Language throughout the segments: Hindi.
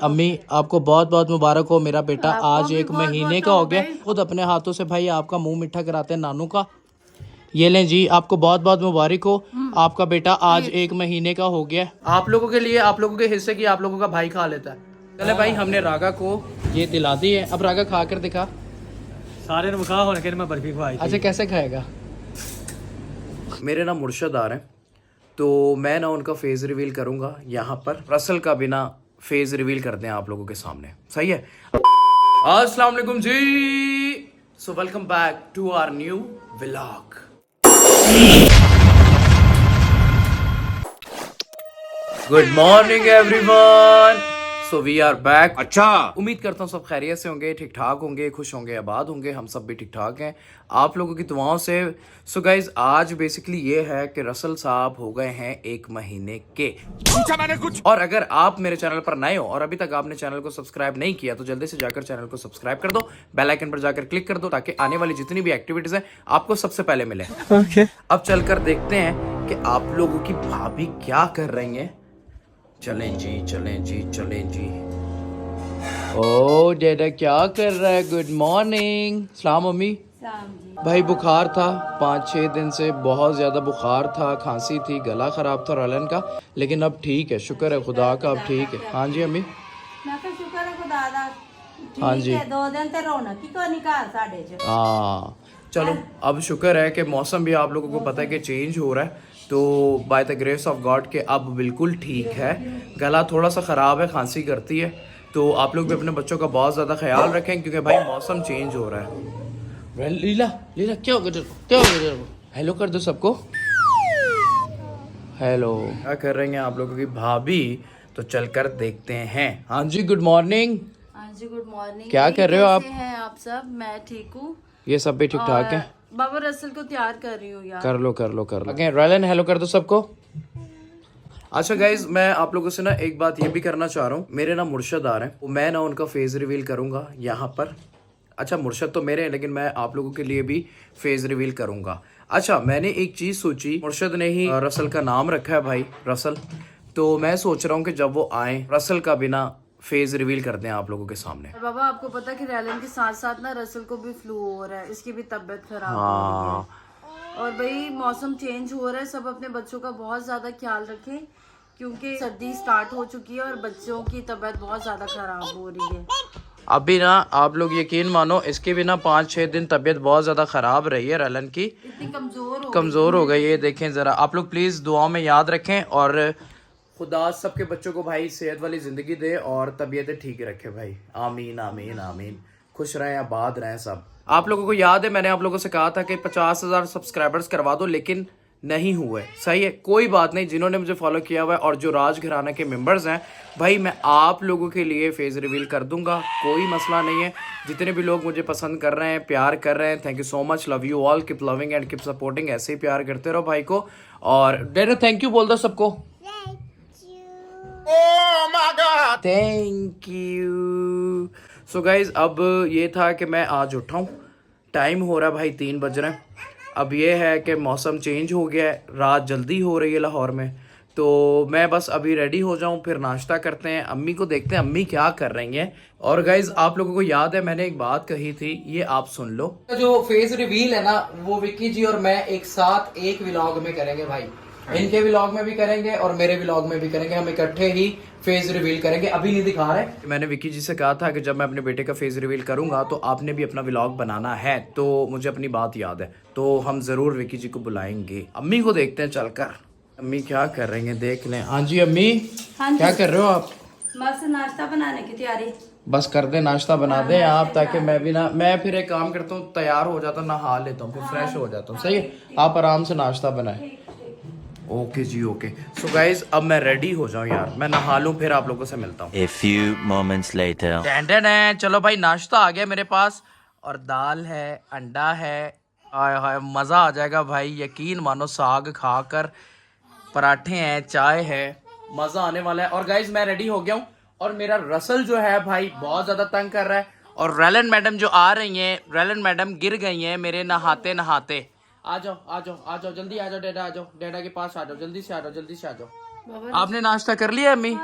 अम्मी आपको बहुत बहुत मुबारक हो, मेरा बेटा आज 1 महीने का हो गया। खुद अपने हाथों से भाई आपका मुंह मीठा कराते हैं नानू का। ये लें जी, आपको बहुत बहुत मुबारक हो, आपका बेटा आज 1 महीने का हो गया। आप लोगों के लिए, आप लोगों के हिस्से की आप लोगों का भाई खा लेता है। चले भाई, हमने रागा को ये दिला दी है, अब रागा खा कर दिखा। सारे मुखा होने के मैं बर्फी खवाई थी। अच्छा कैसे खाएगा? मेरे ना मुर्शद आ रहे हैं, तो मैं ना उनका फेस रिवील करूंगा यहाँ पर। रसल का बिना फेस रिवील करते हैं आप लोगों के सामने, सही है? अस्सलाम वालेकुम जी, so welcome back to our new vlog. Good morning everyone, so we are back. अच्छा, उम्मीद करता हूँ सब खैरियत से होंगे, ठीक ठाक होंगे, खुश होंगे, आबाद होंगे। हम सब भी ठीक ठाक हैं आप लोगों की दुआओं से। सो गाइज, आज बेसिकली ये है कि रसल साहब हो गए हैं 1 महीने के। पूछा मैंने कुछ? और अगर आप मेरे चैनल पर नए हो और अभी तक आपने चैनल को सब्सक्राइब नहीं किया तो जल्दी से जाकर चैनल को सब्सक्राइब कर दो, बेल आइकन पर जाकर क्लिक कर दो ताकि आने वाली जितनी भी एक्टिविटीज है आपको सबसे पहले मिले। अब चलकर देखते हैं कि आप लोगों की भाभी क्या कर रही हैं। चलें जी, चलें जी, चलें जी। ओ डैडा क्या कर रहा है? Good morning. सलाम मम्मी। भाई बुखार था 5-6 दिन से, बहुत ज़्यादा बुखार था, खांसी थी, गला ख़राब था रलन का, लेकिन अब ठीक है, शुक्र है खुदा का, अब ठीक है। हाँ जी अम्मी। शुक्र है खुदा दा। हाँ जी। 2 दिन ते रौनक ही कोई नहीं घर साडे च। हाँ चलो, अब शुक्र है कि मौसम भी आप लोगों को पता है कि चेंज हो रहा है, तो by the grace of God के अब बिल्कुल ठीक है। गला थोड़ा सा ख़राब है, खांसी करती है, तो आप लोग भी अपने बच्चों का बहुत ज़्यादा ख्याल रखें क्योंकि भाई मौसम चेंज हो रहा है। लीला लीला क्या हो गया? क्या हो गया? हेलो कर दो सबको, हेलो। क्या कर रही हैं आप लोगों की भाभी? तो चलकर देखते हैं। हाँ जी गुड मॉर्निंग। हाँ जी गुड मॉर्निंग। क्या कर रहे हो आप? कैसे हैं आप सब? मैं ठीक हूँ। ये सब भी ठीक ठाक है। बाबा रसल को तैयार कर रही हूँ यार। कर लो कर लो कर लो। अगेन रैलन हेलो कर दो सबको। अच्छा गाइज, मैं आप लोगों से ना एक बात ये भी करना चाह रहा हूँ। मेरे ना मुर्शद आ रहे हैं, मैं ना उनका फेस रिवील करूंगा यहाँ पर। अच्छा मुर्शद तो मेरे हैं, लेकिन मैं आप लोगों के लिए भी फेस रिवील करूंगा। अच्छा मैंने एक चीज सोची, मुर्शद ने ही रसल का नाम रखा है भाई, रसल, तो मैं सोच रहा हूँ कि जब वो आए रसल का बिना फेस रिवील करते हैं आप लोगों के सामने। और बाबा आपको पता है कि रैलन के साथ साथ ना रसल को भी फ्लू हो रहा है, इसकी भी तबीयत खराब हो रही है। और भाई मौसम चेंज हो रहा है, सब अपने बच्चों का बहुत ज्यादा ख्याल रखें क्योंकि सर्दी स्टार्ट हो चुकी है और बच्चों की तबीयत बहुत ज्यादा खराब हो रही है। अभी ना आप लोग यकीन मानो, इसकी भी ना 5-6 दिन तबीयत बहुत ज़्यादा ख़राब रही है रलन की, इतनी कमज़ोर हो गई है। देखें ज़रा, आप लोग प्लीज़ दुआओं में याद रखें और खुदा सबके बच्चों को भाई सेहत वाली ज़िंदगी दे और तबीयतें ठीक रखे भाई। आमीन आमीन आमीन। खुश रहें, आबाद रहें सब। आप लोगों को याद है मैंने आप लोगों से कहा था कि 50,000 सब्सक्राइबर्स करवा दो, लेकिन नहीं हुए। सही है, कोई बात नहीं, जिन्होंने मुझे फॉलो किया हुआ है और जो राज घराना के मेंबर्स हैं भाई, मैं आप लोगों के लिए फेस रिवील कर दूंगा, कोई मसला नहीं है। जितने भी लोग मुझे पसंद कर रहे हैं, प्यार कर रहे हैं, thank you so much, love you all, keep loving and keep supporting. ऐसे ही प्यार करते रहो भाई को। और डेडो थैंक यू बोल दो सबको। Thank you. सो गाइज, अब ये था कि मैं आज उठाऊं, टाइम हो रहा है भाई 3 बज रहे हैं। अब ये है कि मौसम चेंज हो गया है, रात जल्दी हो रही है लाहौर में, तो मैं बस अभी रेडी हो जाऊं, फिर नाश्ता करते हैं। अम्मी को देखते हैं अम्मी क्या कर रही हैं। और गाइज आप लोगों को याद है मैंने एक बात कही थी, ये आप सुन लो। जो फेस रिवील है ना, वो विक्की जी और मैं एक साथ एक व्लॉग में करेंगे भाई। इनके व्लॉग में भी करेंगे और मेरे व्लॉग में भी करेंगे, हम इकट्ठे ही फेस रिवील करेंगे। अभी नहीं दिखा रहे। मैंने विक्की जी से कहा था कि जब मैं अपने बेटे का फेस रिवील करूंगा तो आपने भी अपना व्लॉग बनाना है, तो मुझे अपनी बात याद है, तो हम जरूर विक्की जी को बुलाएंगे। अम्मी को देखते हैं चलकर, अम्मी क्या कर रही हैं देख लें। हाँ जी अम्मी। हाँ जी। क्या कर रहे हो आप? बस नाश्ता बनाने की तैयारी। बस कर दे, नाश्ता बना दे आप, ताकि मैं भी ना, मैं फिर एक काम करता हूँ, तैयार हो जाता हूँ, नहा लेता हूँ, फिर फ्रेश हो जाता हूँ। सही है, आप आराम से नाश्ता बनाए। ओके जी ओके। सो गाइज, अब मैं रेडी हो जाऊं यार, मैं नहा लूं, फिर आप लोगों से मिलता हूँ। A few moments later. है चलो भाई, नाश्ता आ गया मेरे पास, और दाल है, अंडा है, आय हाय मज़ा आ जाएगा भाई, यकीन मानो। साग खाकर, पराठे हैं, चाय है, मज़ा आने वाला है। और गाइज मैं रेडी हो गया हूँ, और मेरा रसल जो है भाई बहुत ज़्यादा तंग कर रहा है। और रैलन मैडम जो आ रही हैं, रैलन मैडम गिर गई हैं मेरे नहाते नहाते। आ जाओ आ जाओ आ जाओ, जल्दी आ जाओ डेडा, आ जाओ डेडा के पास, आ जाओ जल्दी से, आ जाओ जल्दी से, आ जाओ। आपने नाश्ता कर लिया अम्मी?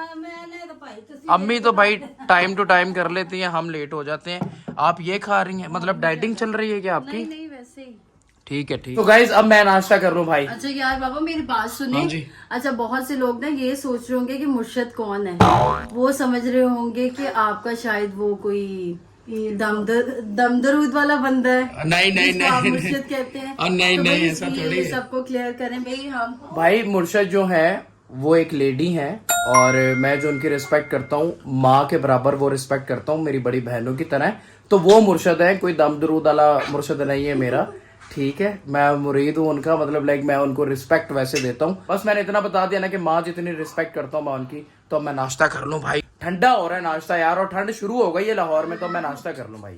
अम्मी तो भाई टाइम टू टाइम कर लेती हैं, हम लेट हो जाते हैं। आप ये खा रही हैं, मतलब डाइटिंग चल रही है क्या आपकी? नहीं वैसे ही। ठीक है ठीक। तो गाइज अब मैं नाश्ता कर लूं भाई। अच्छा यार बाबा मेरी बात सुनिए। हाँ जी। अच्छा बहुत से लोग ना ये सोच रहे होंगे कि मुर्शद कौन है, वो समझ रहे होंगे कि आपका शायद वो कोई दमदरूद वाला बंदा है। नहीं नहीं जिसको आप नहीं मुर्शद कहते हैं। नहीं तो नहीं भाई ऐसा इसलिए थोड़ी ये है। सबको क्लियर करें भाई। हम भाई मुर्शद जो है वो एक लेडी है और मैं जो उनकी रिस्पेक्ट करता हूँ, माँ के बराबर वो रिस्पेक्ट करता हूँ, मेरी बड़ी बहनों की तरह। तो वो मुर्शद है, कोई दम दरूद वाला मुर्शद नहीं है मेरा। ठीक है, मैं मुरीद हूँ उनका, मतलब लाइक मैं उनको रिस्पेक्ट वैसे देता हूँ। बस मैंने इतना बता दिया ना कि माँ जितनी रिस्पेक्ट करता हूँ मैं उनकी। तो मैं नाश्ता कर लूँ भाई, ठंडा हो रहा है नाश्ता यार, और ठंड शुरू हो गई है लाहौर में, तो मैं नाश्ता कर लूँ भाई।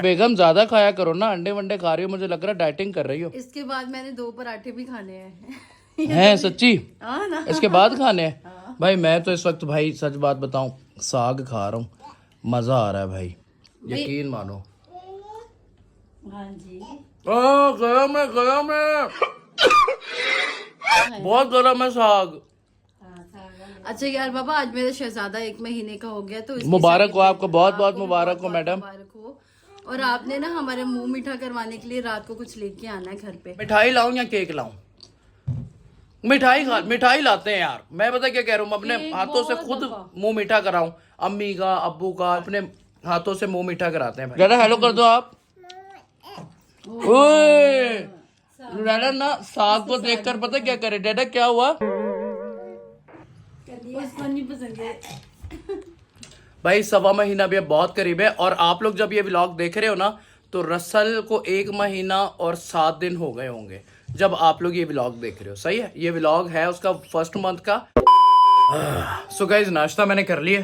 बेगम ज्यादा खाया करो ना, अंडे वंडे खा रही हो, मुझे लग रहा है डाइटिंग कर रही हो। इसके बाद मैंने 2 पराठे भी खाने हैं। हैं सच्ची? हाँ ना। इसके बाद खाने हैं? भाई मैं तो इस वक्त भाई सच बात बताऊं, साग खा रहा हूँ, मजा आ रहा है भाई, यकीन मानो। हाँ जी। गरम है बहुत गरम है साग। अच्छा यार बाबा आज मेरा शहजादा 1 महीने का हो गया, तो इसकी मुबारक हो शादी आपको, बहुत बहुत मुबारक हो मैडम। मुबारक हो। और आपने ना हमारे मुंह मीठा करवाने के लिए रात को कुछ लेके आना है घर पे। मिठाई लाऊं या केक लाऊं? मिठाई लाते हैं यार। मैं पता क्या कह रहा हूँ, अपने हाथों से खुद मुंह मीठा कराऊं, अम्मी का अब्बू का, अपने हाथों से मुंह मीठा कराते हैं। डैडा हेलो कर दो आप। ओए डैडा ना साग को देखकर पता क्या करे, डैडा क्या हुआ? उसको नहीं पसंद है। भाई 1.25 महीना भी अब बहुत करीब है, और आप लोग जब ये व्लॉग देख रहे हो ना तो रसल को 1 महीना और 7 दिन हो गए होंगे जब आप लोग ये व्लॉग देख रहे हो। सही है, ये व्लॉग है उसका 1st मंथ का। सो गाइज नाश्ता मैंने कर लिया।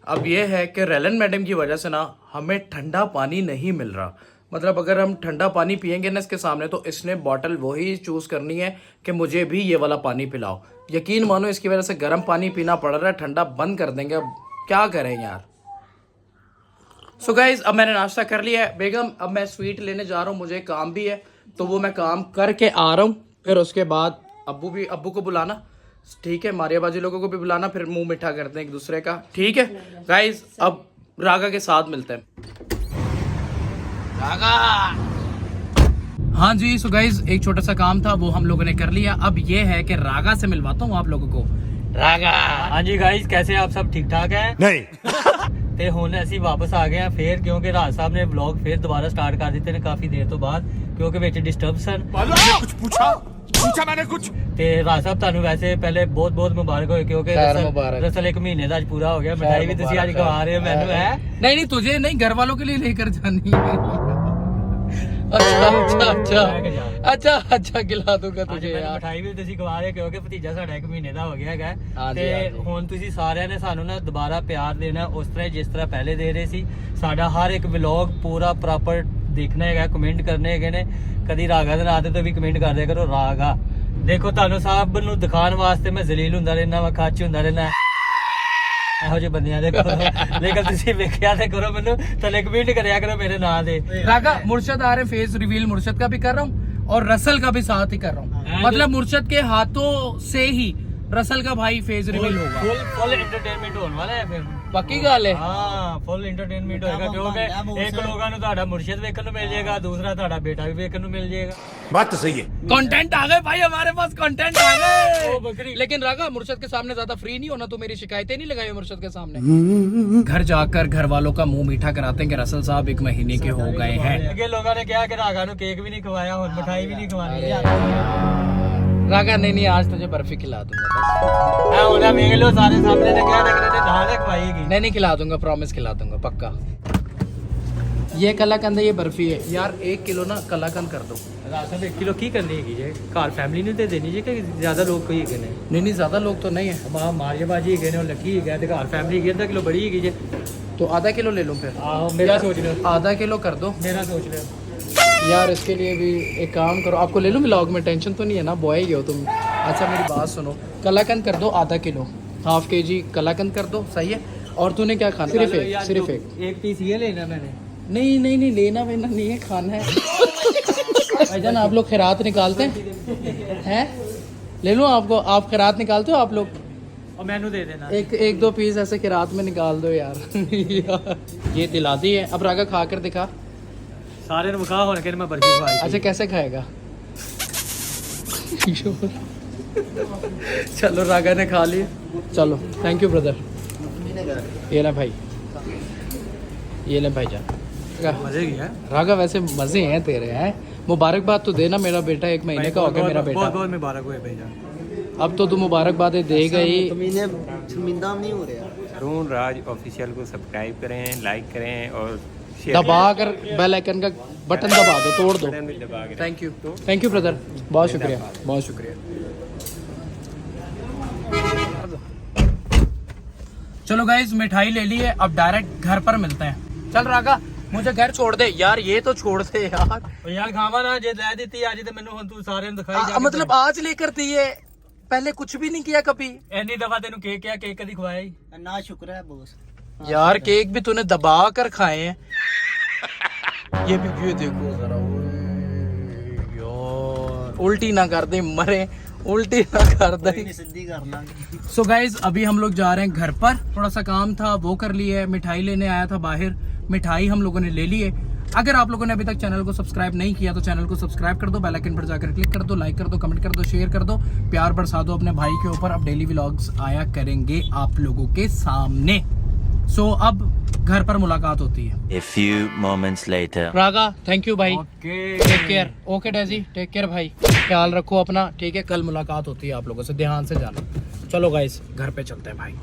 अब ये है कि रेलन मैडम की वजह से ना हमें ठंडा पानी नहीं मिल रहा। मतलब अगर हम ठंडा पानी पियेंगे ना इसके सामने, तो इसने बॉटल वही चूज करनी है कि मुझे भी ये वाला पानी पिलाओ। यकीन मानो इसकी वजह से गर्म पानी पीना पड़ रहा है, ठंडा बंद कर देंगे, अब क्या करें यार। सो गाइज अब मैंने नाश्ता कर लिया है। बेगम अब मैं स्वीट लेने जा रहा हूँ, मुझे काम भी है, तो वो मैं काम करके आ रहा हूँ। फिर उसके बाद अब्बू को बुलाना, ठीक है, मारिया बाजी लोगों को भी बुलाना, फिर मुंह मीठा करते हैं एक दूसरे का। ठीक है गाइज, अब रागा के साथ मिलते हैं। रागा। हाँ जी, सो गाइज एक छोटा सा काम था वो हम लोगों ने कर लिया। अब ये है कि रागा से मिलवाता हूँ आप लोगों को। रागा। हाँ जी गाइस, कैसे आप सब ठीक ठाक हैं? नहीं। ਤੇ ਹੁਣ ਅਸੀਂ ਵਾਪਸ ਆ ਗਏ ਆ ਫੇਰ, ਕਿਉਂਕਿ ਰਾਜ ਸਾਹਿਬ ਨੇ ਵਲੌਗ ਫੇਰ ਦੁਬਾਰਾ ਸਟਾਰਟ ਕਰ ਦਿੱਤੇ ਨੇ ਕਾਫੀ ਦੇਰ ਤੋਂ ਬਾਅਦ, ਕਿਉਂਕਿ ਵਿੱਚ ਡਿਸਟਰਬ ਸਨ। कुछ पूछा मैंने कुछ। ਤੇ ਰਾਜ ਸਾਹਿਬ ਤੁਹਾਨੂੰ ਵੈਸੇ ਪਹਿਲੇ ਬਹੁਤ ਬਹੁਤ ਮੁਬਾਰਕ ਹੋਏ, ਕਿਉਂਕਿ ਖੈਰ ਮੁਬਾਰਕ। ਦਰਅਸਲ 1 ਮਹੀਨੇ ਦਾ ਅੱਜ ਪੂਰਾ ਹੋ ਗਿਆ। ਮਿਠਾਈ ਵੀ ਤੁਸੀਂ ਅੱਜ ਖਵਾ ਰਹੇ ਹੋ ਮੈਨੂੰ, ਹੈ? नहीं तुझे नहीं, घर वालों के लिए लेकर जानी है। अच्छा खिला दूंगा ਅੱਜ तुझे ਮੈਨੂੰ यार। ਮਿਠਾਈ ਵੀ ਤੁਸੀਂ ਖਵਾ ਰਹੇ, ਕਿਉਂਕਿ ਭਤੀਜਾ ਸਾਡਾ 1 ਮਹੀਨੇ ਦਾ ਹੋ ਗਿਆ ਹੈਗਾ। ਹਾਂਜੀ, ਤੇ ਹਾਂਜੀ। ਹੁਣ ਤੁਸੀਂ ਸਾਰਿਆਂ ਨੇ ਸਾਨੂੰ ਨਾ ਦੁਬਾਰਾ ਪਿਆਰ ਦੇਣਾ ਉਸ ਤਰ੍ਹਾਂ ਜਿਸ ਤਰ੍ਹਾਂ ਪਹਿਲੇ ਦੇ ਰਹੇ ਸੀ। ਸਾਡਾ ਹਰ ਇੱਕ ਵਲੌਗ ਪੂਰਾ ਪ੍ਰੋਪਰ ਦੇਖਣਾ ਹੈਗਾ, ਕਮੈਂਟ ਕਰਨੇ ਹੈਗੇ ਨੇ। ਕਦੀ ਰਾਗਾ ਦੇ ਨਾਂ ਤੇ ਵੀ ਕਮੈਂਟ ਕਰ ਦਿਆ ਕਰੋ, ਰਾਗਾ। ਦੇਖੋ ਤੁਹਾਨੂੰ ਸਭ ਨੂੰ ਦਿਖਾਉਣ ਵਾਸਤੇ ਮੈਂ ਜ਼ਲੀਲ ਹੁੰਦਾ ਰਹਿਣਾ ਵਾ, ਖੱਚ ਹੁੰਦਾ ਰਹਿਣਾ ਇਹੋ ਜਿਹੇ ਬੰਦਿਆਂ ਦੇ ਕੋਲ। ਲੇਕਿਨ ਤੁਸੀਂ ਵੇਖਿਆ ਤੇ ਕਰੋ, ਮੈਨੂੰ ਥੱਲੇ ਕਮੈਂਟ ਕਰਿਆ ਕਰੋ ਮੇਰੇ ਨਾਂ ਦੇ। रागा मुर्शद आ रहे, फेस रिवील मुर्शद का भी कर रहा हूँ और रसल का भी साथ ही कर रहा हूँ। मतलब मुर्शद के हाथों से ही रसल का भाई फेस रिवील होगा। फुल एंटरटेनमेंट होने वाला है फिर। पक्की गल है। ਹਾਂ ਫੁੱਲ ਐਂਟਰਟੇਨਮੈਂਟ ਹੋਏਗਾ, ਕਿਉਂਕਿ ਇੱਕ ਲੋਕਾਂ ਨੂੰ ਤੁਹਾਡਾ ਮੁਰਸ਼ਿਦ ਵੇਖਣ ਨੂੰ ਮਿਲ ਜਾਏਗਾ, ਦੂਸਰਾ ਤੁਹਾਡਾ ਬੇਟਾ ਵੀ ਵੇਖਣ ਨੂੰ ਮਿਲ ਜਾਏਗਾ। बात तो सही है। कंटेंट आ गए भाई, हमारे पास कंटेंट आ ओ गए। बकरी। लेकिन रागा मुर्शद के सामने ज्यादा फ्री नहीं होना, तो मेरी शिकायतें नहीं लगाई मुर्शद के सामने। घर जाकर घर वालों का मुंह मीठा कराते हैं कि रसल साहब 1 महीने के हो गए हैं। ਅੱਗੇ ਲੋਕਾਂ ਨੇ ਕਿਹਾ ਕਿ ਰਾਗਾ ਨੂੰ ਕੇਕ ਵੀ ਨਹੀਂ ਖਵਾਇਆ, ਹੁਣ ਮਿਠਾਈ ਵੀ ਨਹੀਂ ਖਵਾਣੀ। रागा नहीं आज तुझे बर्फी खिला दूंगा बस। ਆ ਉਹਦਾ ਵੇਖ ਲਓ, ਸਾਰੇ ਸਾਹਮਣੇ ਨੇ ਕਿਹਾ ਲੱਗਦਾ ਤੇ ਨਾਲ ਖਵਾਏਗੀ। नहीं खिला दूंगा, प्रॉमिस खिला दूंगा पक्का। ये कलाकंद है, ये बर्फी है यार। 1 किलो ना कलाकंद कर दो। ਰਾਸ਼ਨ 1 ਕਿਲੋ ਕੀ करनी ਹੈਗੀ ਜੇ? ਘਰ ਫੈਮਿਲੀ ਨੂੰ ਤੇ ਦੇਣੀ ਜੇ ਕਿ ਜ਼ਿਆਦਾ ਲੋਕ ਕੋਈ ਹੈਗੇ ਨੇ? नहीं ज्यादा लोग तो नहीं है। ਮਾਂ ਮਾਰੀਆ ਬਾਜੀ ਹੈਗੇ ਨੇ, ਉਹ ਲੱਕੀ ਹੈਗਾ, ਤੇ ਘਰ ਫੈਮਿਲੀ ਹੈਗੀ, ਅੱਧਾ ਕਿਲੋ ਬੜੀ ਹੈਗੀ ਜੇ। तो आधा किलो ले लूं फिर? ਆਹੋ ਮੇਰਾ ਸੋਚ ਲਿਓ, आधा किलो कर दो ਮੇਰਾ ਸੋਚ ਲਿਓ। यार। इसके लिए भी एक काम करो, आपको ले लूं व्लॉग में, टेंशन तो नहीं है ना, बॉय ही हो तुम। अच्छा मेरी बात सुनो, कलाकंद कर दो आधा किलो, ½ kg कलाकंद कर दो, सही है। और तूने क्या खाना? सिर्फ एक एक पीस ये लेना मैंने। नहीं लेना वेना नहीं है, खाना है। भाईजान आप लोग खैरात निकालते हैं? ले लो आपको, आप खैरात निकालते हो आप लोग? और मेनू दे देना। एक दो पीस ऐसे खैरात में निकाल दो यार। ये दिलाती है। अब रागा खा कर दिखा। सारे ने मुखा होने के मैं बर्फी खवाई। अच्छा कैसे खाएगा? चलो रागा ने खा लिए। चलो थैंक यू ब्रदर। ये ले भाई, ये ले भाईजान। मजे की है रागा, वैसे मजे हैं तेरे हैं। मुबारकबाद तो देना, मेरा बेटा 1 महीने का हो गया मेरा बेटा। बहुत बहुत मुबारक हुए भैया। अब तो तू मुबारकबाद देगा ही। शर्मिंदा नहीं हो रहा। अरुण राज ऑफिशियल को सब्सक्राइब करें, लाइक करें और शेयर दबा कर बेल आइकन का बटन दबा दो, तोड़ दो। बटन भी दबा के थैंक यू ब्रदर, बहुत शुक्रिया, बहुत शुक्रिया। चलो गाइज मिठाई ले ली है, अब डायरेक्ट घर पर मिलते हैं। चल रागा मुझे घर छोड़ दे यार, ये तो छोड़ दे यार। यार खावा ना जे ले दी आज ते मेनू हुन तू सारे ने दिखाई जा। मतलब आज लेकर दी है, पहले कुछ भी नहीं किया कभी। एनी दफा तेनू केक क्या केक कदी खवाया ही ना। शुक्र है बॉस यार केक भी तूने दबा कर खाए हैं। ये भी ये देखो जरा, यार उल्टी ना कर दे, मरे उल्टी ना कर दे। सिद्धि कर लांगे। सो गाइज अभी हम लोग जा रहे हैं घर पर, थोड़ा सा काम था वो कर लिया है। मिठाई लेने आया था बाहर, मिठाई हम लोगों ने ले ली है। अगर आप लोगों ने अभी तक चैनल को सब्सक्राइब नहीं किया तो चैनल को सब्सक्राइब कर दो, बेल आइकन पर जाकर क्लिक कर दो, लाइक कर दो, कमेंट कर दो, शेयर कर दो, प्यार बरसा दो अपने भाई के ऊपर। अब डेली व्लॉग्स आया करेंगे आप लोगों के सामने। सो अब घर पर मुलाकात होती है। A few moments later. Raga thank you भाई, okay take care. Okay Daisy take care भाई, ख्याल रखो अपना, ठीक है। कल मुलाकात होती है आप लोगों से, ध्यान से जाना। चलो गाइस घर पे चलते हैं भाई।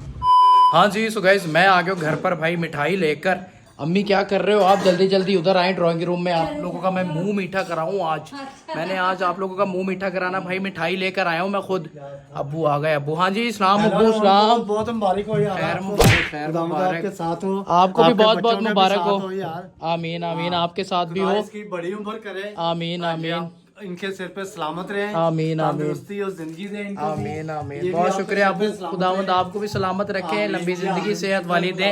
हाँ जी, सो गाइस मैं आ गया घर पर भाई मिठाई लेकर। अम्मी क्या कर रहे हो आप? जल्दी जल्दी उधर आए ड्राइंग रूम में, आप लोगों का मैं मुंह मीठा कराऊं आज। मैंने आज आप लोगों का मुंह मीठा कराना भाई, मिठाई लेकर आया हूँ मैं खुद। अब्बू आ गए। अब्बू हाँ जी सलाम। अब्बू सलाम। बहुत मुबारक हो यार। खैर मुबारक, खैर आपके मुबारक। साथ हो। आपको भी आपके बहुत बहुत बच्चों के भी मुबारक साथ हो यार। आमीन आमीन, आपके साथ भी हो। इसकी बड़ी उम्र करे। आमीन आमीन इनके सिर पे सलामत रहे। आमीन आमीन तंदुरुस्ती और जिंदगी दे इनको। आमीन आमीन। ये भी बहुत आपके शुक्रिया सिर पे अबू, सलामत खुदावंद रहे। आपको भी सलामत रखे, आमीन, लंबी जिंदगी आमीन, सेहत वाली दे।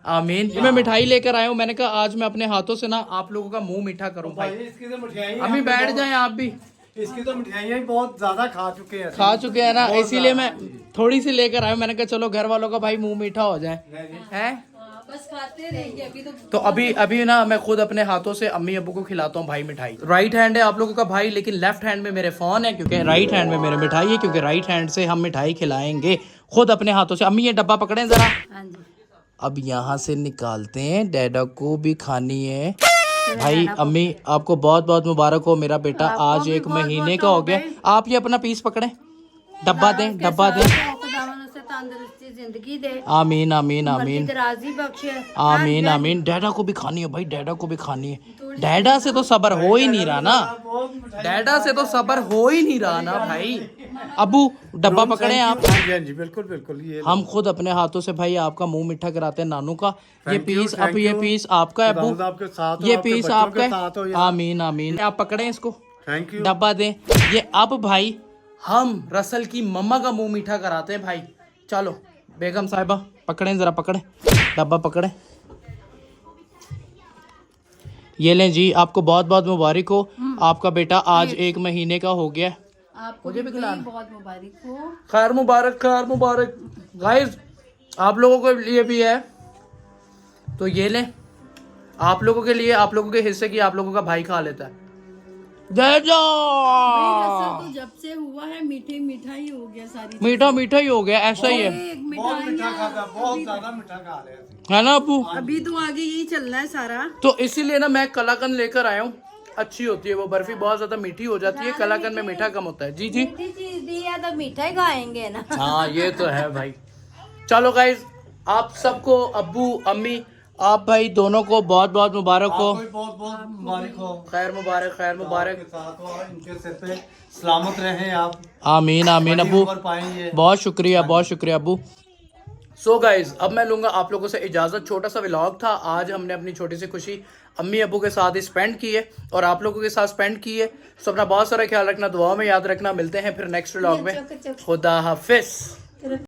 आमीन। मैं मिठाई लेकर आया हूँ, मैंने कहा आज मैं अपने हाथों से ना आप लोगों का मुंह मीठा करूँ भाई भाई। इसकी तो मिठाई अभी बैठ जाएं आप भी। इसकी तो मिठाइयाँ बहुत ज्यादा खा चुके हैं। खा चुके हैं ना, बहुत इसीलिए ज्यादा। मैं थोड़ी सी लेकर आया हूँ। मैंने कहा चलो घर वालों का भाई मुंह मीठा हो जाए हैं। बस खाते रहेंगे अभी तो अभी ना मैं खुद अपने हाथों से अम्मी अब्बू को खिलाता हूँ भाई मिठाई। राइट हैंड है आप लोगों का भाई, लेकिन लेफ्ट हैंड में मेरे फोन है, क्योंकि राइट हैंड में मेरे मिठाई है, क्योंकि राइट हैंड से हम मिठाई खिलाएंगे खुद अपने हाथों से। अम्मी ये डब्बा पकड़े जरा। हाँ जी। अब यहाँ से निकालते हैं, डैडा को भी खानी है भाई। अम्मी आपको बहुत बहुत मुबारक हो, मेरा बेटा आज 1 महीने का हो गया। आप ये अपना पीस पकड़े, डब्बा दें, डब्बा दें। तंदुरुस्ती जिंदगी दे। आमीन आमीन आमीन दराजी बख्शे। आमीन आमीन। डैडा को भी खानी है भाई, डैडा को भी खानी है। डैडा से तो सबर हो ही नहीं रहा ना, डैडा से तो सबर हो ही नहीं रहा ना भाई। अबू डब्बा पकड़े आप। हाँ जी बिल्कुल बिल्कुल। ये हम खुद अपने हाथों से भाई आपका मुंह मीठा कराते हैं नानू का। ये पीस अब ये पीस आपका है खुदावंद अबू, आपके साथ हो, ये आपके पीस बच्चों आपका के साथ हो है। यार। आमीन आमीन। आप पकड़े इसको, थैंक यू। डब्बा दें। ये अब भाई हम रसल की मम्मा का मुंह मीठा कराते हैं भाई। चलो बेगम साहिबा पकड़े जरा, पकड़े डब्बा पकड़े। ये लें जी, आपको बहुत बहुत मुबारक हो, आपका बेटा आज 1 महीने का हो गया। आपको मुझे भी खिलाना। बहुत मुबारक हो। खैर मुबारक, खैर मुबारक। गाइस आप लोगों के लिए भी है, तो ये लें आप लोगों के लिए, आप लोगों के हिस्से की आप लोगों का भाई खा लेता है। जय रसल तो जब से हुआ है मीठे मीठा ही हो गया सारी। मीठा मीठा ही हो गया, ऐसा ही है, एक बहुत मीठा मिठाइयाँ खाता, बहुत ज्यादा मीठा खा रहे हैं। है ना अबू? अभी तो आगे यही चलना है सारा। तो इसीलिए ना मैं कलाकंद लेकर आया हूँ, अच्छी होती है वो बर्फी, बहुत ज्यादा मीठी हो जाती है, कलाकंद में मीठा कम होता है। जी जी मीठी चीज दी है तो मीठा ही खाएंगे ना। हाँ ये तो है भाई। चलो गाइज आप सबको, अब्बू अम्मी आप भाई दोनों को बहुत बहुत मुबारक हो। आपको भी बहुत बहुत मुबारक हो। खैर मुबारक, खैर मुबारक। आपके साथ हो, इनके सिर पे सलामत रहें आप। आमीन आमीन बड़ी अब्बू, उम्र पाएंगे। बहुत शुक्रिया, बहुत शुक्रिया अब्बू। सो गाइज अब मैं लूंगा आप लोगों से इजाजत। छोटा सा व्लॉग था आज, हमने अपनी छोटी सी खुशी अम्मी अब्बू के साथ ही स्पेंड की है और आप लोगों के साथ स्पेंड की है। सो अपना बहुत सारा ख्याल रखना, दुआओं में याद रखना। मिलते हैं फिर नेक्स्ट व्लॉग में। खुदा हाफिज।